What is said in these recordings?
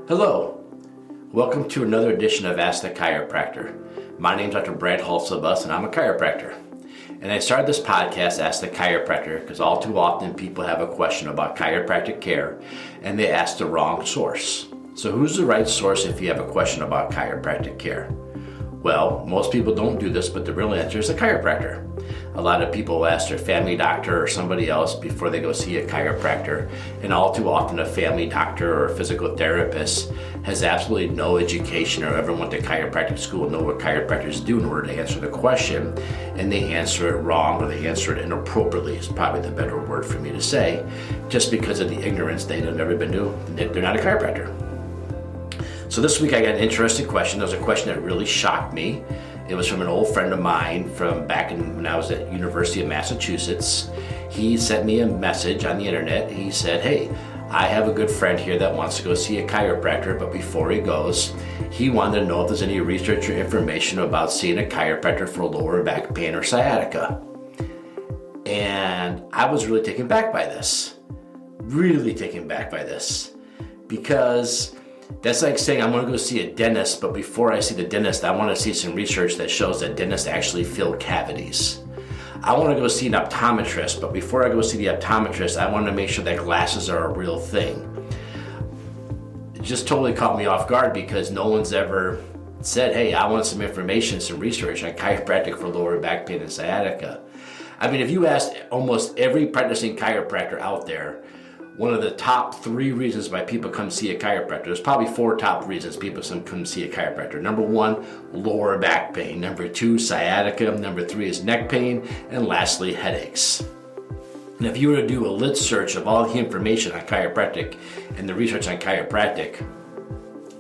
Hello, welcome to another edition of Ask the Chiropractor. My name is Dr. Brad Hulsebus and I'm a chiropractor. And I started this podcast, Ask the Chiropractor, because all too often people have a question about chiropractic care and they ask the wrong source. So who's the right source if you have a question about chiropractic care? Well, most people don't do this, but the real answer is a chiropractor. A lot of people ask their family doctor or somebody else before they go see a chiropractor, and all too often a family doctor or a physical therapist has absolutely no education or ever went to chiropractic school, know what chiropractors do in order to answer the question, and they answer it wrong or they answer it inappropriately is probably the better word for me to say, just because of the ignorance they've never been to. They're not a chiropractor. So this week I got an interesting question. There was a question that really shocked me. It was from an old friend of mine from back when I was at University of Massachusetts. He sent me a message on the internet. He said, hey, I have a good friend here that wants to go see a chiropractor, but before he goes, he wanted to know if there's any research or information about seeing a chiropractor for lower back pain or sciatica. And I was really taken back by this. Because that's like saying I'm going to go see a dentist, but before I see the dentist, I want to see some research that shows that dentists actually fill cavities. I want to go see an optometrist, but before I go see the optometrist, I want to make sure that glasses are a real thing. It just totally caught me off guard because no one's ever said, hey, I want some information, some research on chiropractic for lower back pain and sciatica. I mean, if you asked almost every practicing chiropractor out there, one of the top 3 reasons why people come see a chiropractor, there's probably 4 top reasons people come see a chiropractor. Number 1, lower back pain. Number 2, sciatica. Number 3 is neck pain. And lastly, headaches. And if you were to do a lit search of all the information on chiropractic and the research on chiropractic,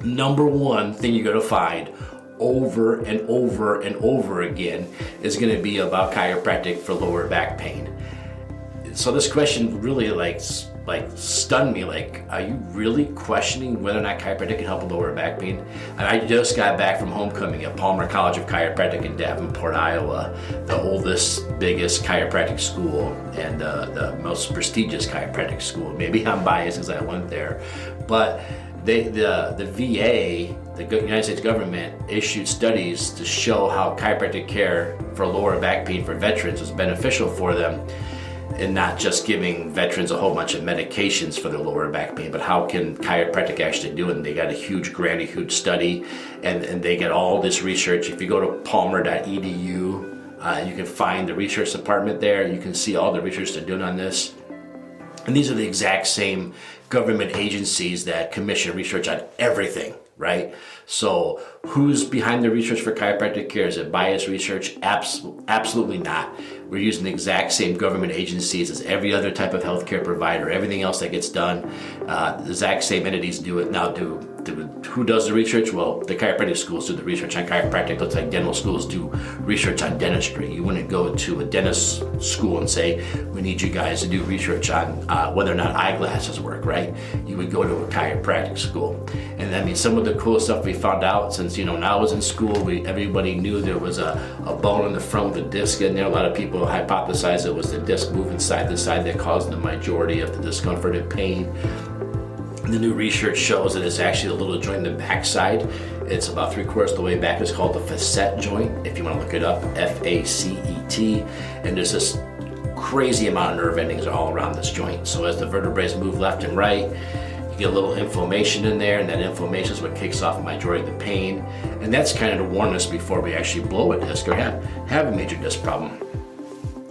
number 1 thing you're going to find over and over and over again is going to be about chiropractic for lower back pain. So this question really like stunned me. Like, are you really questioning whether or not chiropractic can help with lower back pain? And I just got back from homecoming at Palmer College of Chiropractic in Davenport, Iowa, the oldest, biggest chiropractic school and the most prestigious chiropractic school. Maybe I'm biased as I went there, but the VA, the United States government, issued studies to show how chiropractic care for lower back pain for veterans was beneficial for them. And not just giving veterans a whole bunch of medications for their lower back pain, but how can chiropractic actually do it? And they got a huge grant, a huge study, and they get all this research. If you go to palmer.edu, you can find the research department there. You can see all the research they're doing on this. And these are the exact same government agencies that commission research on everything, right? So who's behind the research for chiropractic care? Is it biased research? Absolutely not. We're using the exact same government agencies as every other type of healthcare provider. Everything else that gets done, the exact same entities do it. Now, who does the research? Well, the chiropractic schools do the research on chiropractic. Looks like dental schools do research on dentistry. You wouldn't go to a dentist school and say, we need you guys to do research on whether or not eyeglasses work, right? You would go to a chiropractic school. And I mean, some of the cool stuff we found out, since, when I was in school, everybody knew there was a bone in the front with a disc in there. A lot of people hypothesized it was the disc moving side to side that caused the majority of the discomfort and pain. The new research shows that it's actually a little joint in the backside. It's about 3/4 of the way back. It's called the facet joint, if you want to look it up, F-A-C-E-T. And there's this crazy amount of nerve endings all around this joint. So as the vertebrae move left and right, you get a little inflammation in there, and that inflammation is what kicks off the majority of the pain. And that's kind of to warn us before we actually blow a disc or have a major disc problem.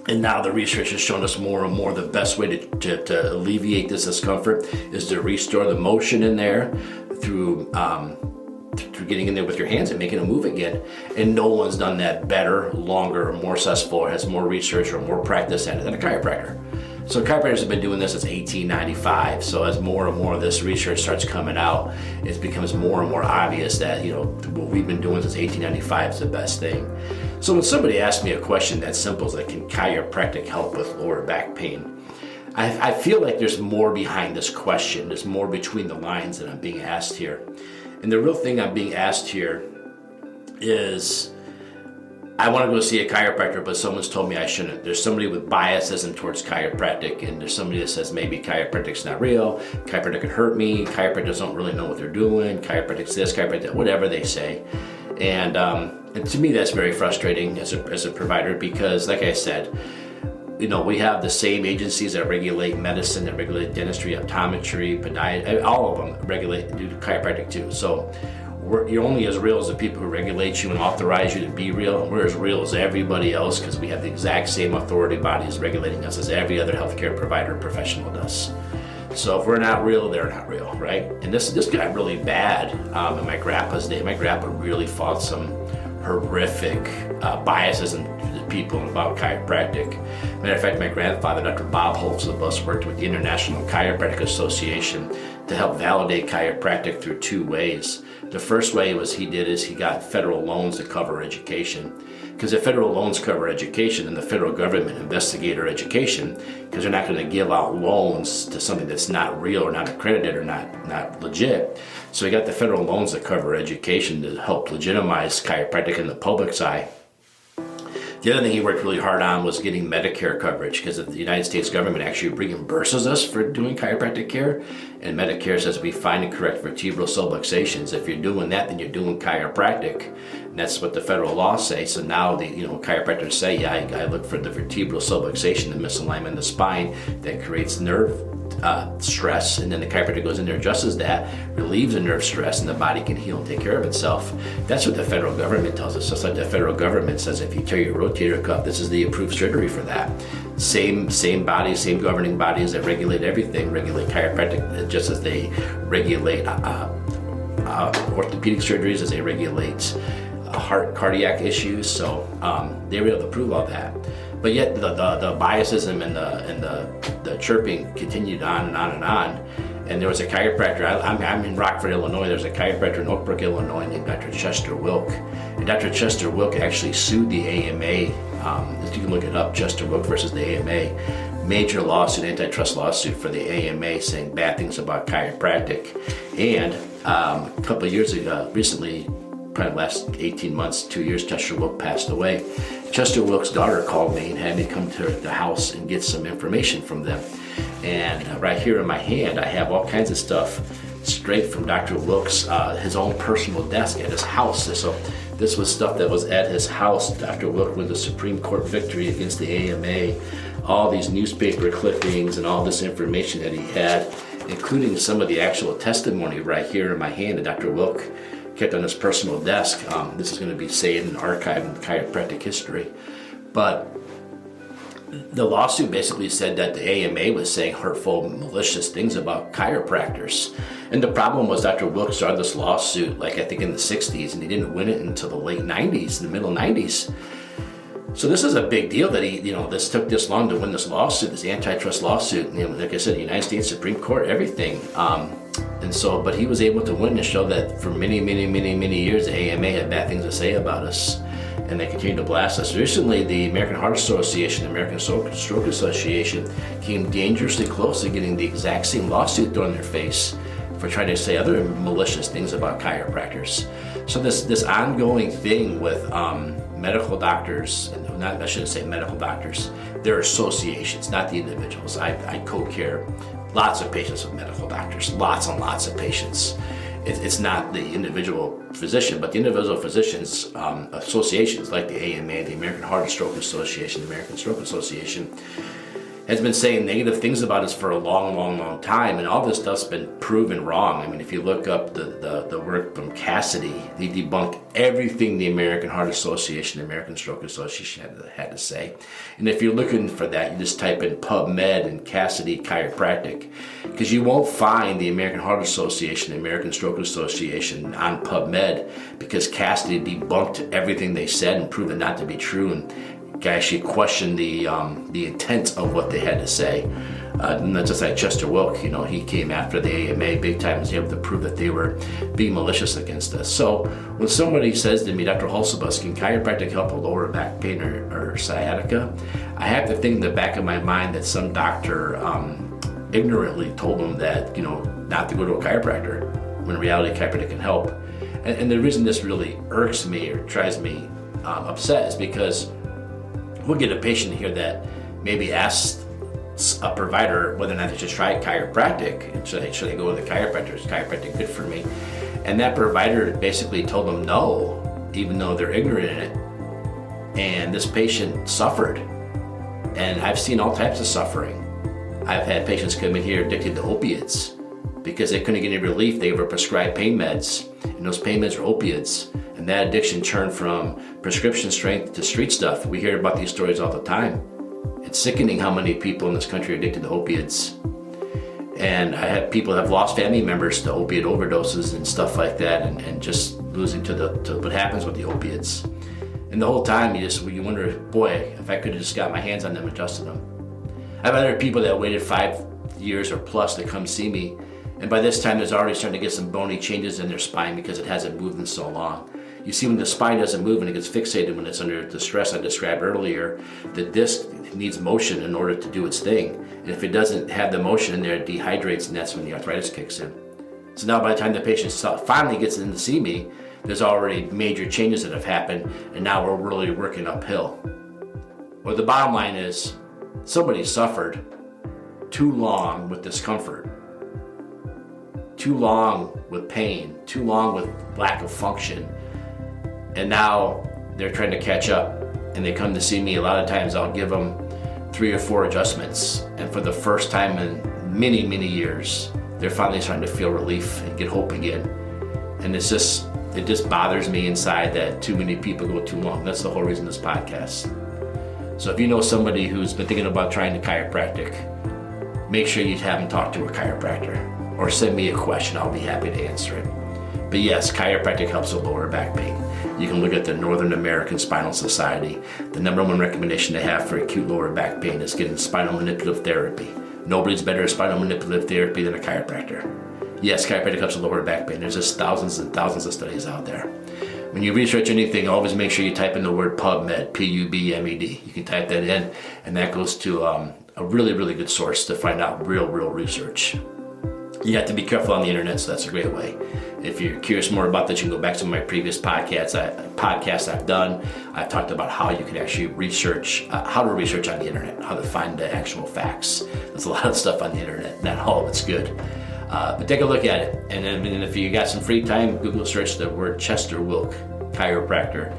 And now the research has shown us more and more the best way to alleviate this discomfort is to restore the motion in there through getting in there with your hands and making it move again. And no one's done that better, longer, or more successful, or has more research or more practice at it than a chiropractor. So chiropractors have been doing this since 1895. So as more and more of this research starts coming out, it becomes more and more obvious that, what we've been doing since 1895 is the best thing. So when somebody asks me a question that simple as like, can chiropractic help with lower back pain? I feel like there's more behind this question. There's more between the lines that I'm being asked here. And the real thing I'm being asked here is, I want to go see a chiropractor, but someone's told me I shouldn't. There's somebody with biasism towards chiropractic, and there's somebody that says maybe chiropractic's not real, chiropractic could hurt me, chiropractors don't really know what they're doing, chiropractic's this, chiropractic, whatever they say. And to me, that's very frustrating as a provider, because like I said, we have the same agencies that regulate medicine, that regulate dentistry, optometry, podiatry, all of them do chiropractic too. So you're only as real as the people who regulate you and authorize you to be real. And we're as real as everybody else because we have the exact same authority bodies regulating us as every other healthcare provider or professional does. So if we're not real, they're not real, right? And this got really bad in my grandpa's day. My grandpa really fought some horrific biases and people about chiropractic. Matter of fact, my grandfather, Dr. Bob Holtzabus, worked with the International Chiropractic Association to help validate chiropractic through two ways. The first way he got federal loans to cover education. Because if federal loans cover education, then the federal government investigates our education, because they're not going to give out loans to something that's not real or not accredited or not legit. So he got the federal loans that cover education to help legitimize chiropractic in the public's eye. The other thing he worked really hard on was getting Medicare coverage, because the United States government actually reimburses us for doing chiropractic care, and Medicare says we find and correct vertebral subluxations. If you're doing that, then you're doing chiropractic, and that's what the federal laws say. So now the chiropractors say, yeah, I look for the vertebral subluxation, the misalignment of the spine that creates nerve stress, and then the chiropractor goes in there, adjusts that, relieves the nerve stress, and the body can heal and take care of itself. That's what the federal government tells us. Just like the federal government says, if you tear your rotator cuff, this is the approved surgery for that. Same bodies, same governing bodies that regulate everything, regulate chiropractic just as they regulate orthopedic surgeries, as they regulate cardiac issues. So they were able to prove all that. But yet the biasism and the chirping continued on and on and on. And there was a chiropractor, I'm in Rockford, Illinois, there's a chiropractor in Oak Brook, Illinois named Dr. Chester Wilk. And Dr. Chester Wilk actually sued the AMA. If you can look it up, Chester Wilk versus the AMA. Major lawsuit, antitrust lawsuit for the AMA, saying bad things about chiropractic. And a couple of years ago, recently, probably last 18 months, 2 years, Chester Wilk passed away. Chester Wilk's daughter called me and had me come to the house and get some information from them. And right here in my hand, I have all kinds of stuff straight from Dr. Wilk's, his own personal desk at his house. So this was stuff that was at his house. Dr. Wilk won the Supreme Court victory against the AMA, all these newspaper clippings and all this information that he had, including some of the actual testimony right here in my hand that Dr. Wilk kept on his personal desk. This is going to be saved and archived in chiropractic history. But the lawsuit basically said that the AMA was saying hurtful, malicious things about chiropractors. And the problem was Dr. Wilk started this lawsuit, I think in the 60s, and he didn't win it until the late 90s, the middle 90s. So this is a big deal that this took this long to win this lawsuit, this antitrust lawsuit. Like I said, the United States Supreme Court, everything. But he was able to win and show that for many, many, many, many years, the AMA had bad things to say about us, and they continued to blast us. Recently, the American Heart Association, the American Stroke Association came dangerously close to getting the exact same lawsuit thrown in their face for trying to say other malicious things about chiropractors. So this ongoing thing with medical doctors, I shouldn't say medical doctors, they're associations, not the individuals. I co-care lots of patients with medical doctors, lots and lots of patients. It's not the individual physician, but the individual physicians associations like the AMA, the American Heart and Stroke Association, the American Stroke Association, has been saying negative things about us for a long, long, long time, and all this stuff's been proven wrong. I mean, if you look up the work from Cassidy, they debunk everything the American Heart Association, the American Stroke Association had to say. And if you're looking for that, you just type in PubMed and Cassidy Chiropractic, because you won't find the American Heart Association, the American Stroke Association on PubMed, because Cassidy debunked everything they said and proved it not to be true, and actually questioned the intent of what they had to say. Not just like Chester Wilk, he came after the AMA big time and was able to prove that they were being malicious against us. So when somebody says to me, Dr. Holtzabus, can chiropractic help with lower back pain or sciatica? I have to think in the back of my mind that some doctor ignorantly told them that, not to go to a chiropractor, when in reality chiropractic can help. And the reason this really irks me or drives me upset is because we'll get a patient here that maybe asks a provider whether or not they should try chiropractic, and should they go to the chiropractor? Is chiropractic good for me? And that provider basically told them no, even though they're ignorant in it. And this patient suffered. And I've seen all types of suffering. I've had patients come in here addicted to opiates because they couldn't get any relief. They were prescribed pain meds, and those pain meds are opiates. And that addiction turned from prescription strength to street stuff. We hear about these stories all the time. It's sickening how many people in this country are addicted to opiates. And I have people have lost family members to opiate overdoses and stuff like that, and just losing to what happens with the opiates. And the whole time you wonder, boy, if I could have just got my hands on them and adjusted them. I've had other people that waited 5 years or plus to come see me, and by this time there's already starting to get some bony changes in their spine because it hasn't moved in so long. You see, when the spine doesn't move and it gets fixated when it's under the stress I described earlier, the disc needs motion in order to do its thing. And if it doesn't have the motion in there, it dehydrates, and that's when the arthritis kicks in. So now by the time the patient finally gets in to see me, there's already major changes that have happened, and now we're really working uphill. Well, the bottom line is, somebody suffered too long with discomfort, too long with pain, too long with lack of function, and now they're trying to catch up, and they come to see me. A lot of times I'll give them 3 or 4 adjustments, and for the first time in many, many years, they're finally starting to feel relief and get hope again. And it just bothers me inside that too many people go too long. That's the whole reason this podcast. So if you know somebody who's been thinking about trying the chiropractic, make sure you have them talk to a chiropractor, or send me a question. I'll be happy to answer it. But yes, chiropractic helps with lower back pain. You can look at the Northern American Spinal Society. The #1 recommendation they have for acute lower back pain is getting spinal manipulative therapy. Nobody's better at spinal manipulative therapy than a chiropractor. Yes, chiropractic helps with lower back pain. There's just thousands and thousands of studies out there. When you research anything, always make sure you type in the word PubMed, P-U-B-M-E-D. You can type that in, and that goes to a really, really good source to find out real research. You have to be careful on the internet, so that's a great way. If you're curious more about this, you can go back to my previous podcasts I've done. I've talked about how you can actually research, how to research on the internet, how to find the actual facts. There's a lot of stuff on the internet, not all of it's good. But take a look at it. And then if you got some free time, Google search the word Chester Wilk, chiropractor,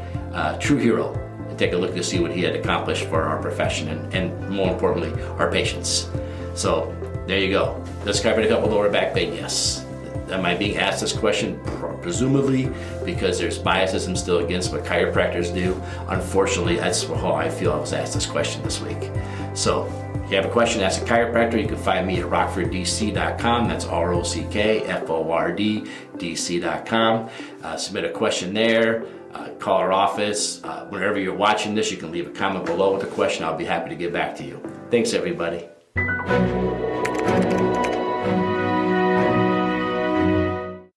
true hero, and take a look to see what he had accomplished for our profession and more importantly, our patients. So there you go. Does chiropractic help with lower back pain? Yes. Am I being asked this question? Presumably, because there's biasism still against what chiropractors do. Unfortunately, that's how I feel I was asked this question this week. So if you have a question, ask a chiropractor. You can find me at rocforddc.com. That's ROCKFORDDC.com. Submit a question there. Call our office. Whenever you're watching this, you can leave a comment below with a question. I'll be happy to get back to you. Thanks, everybody.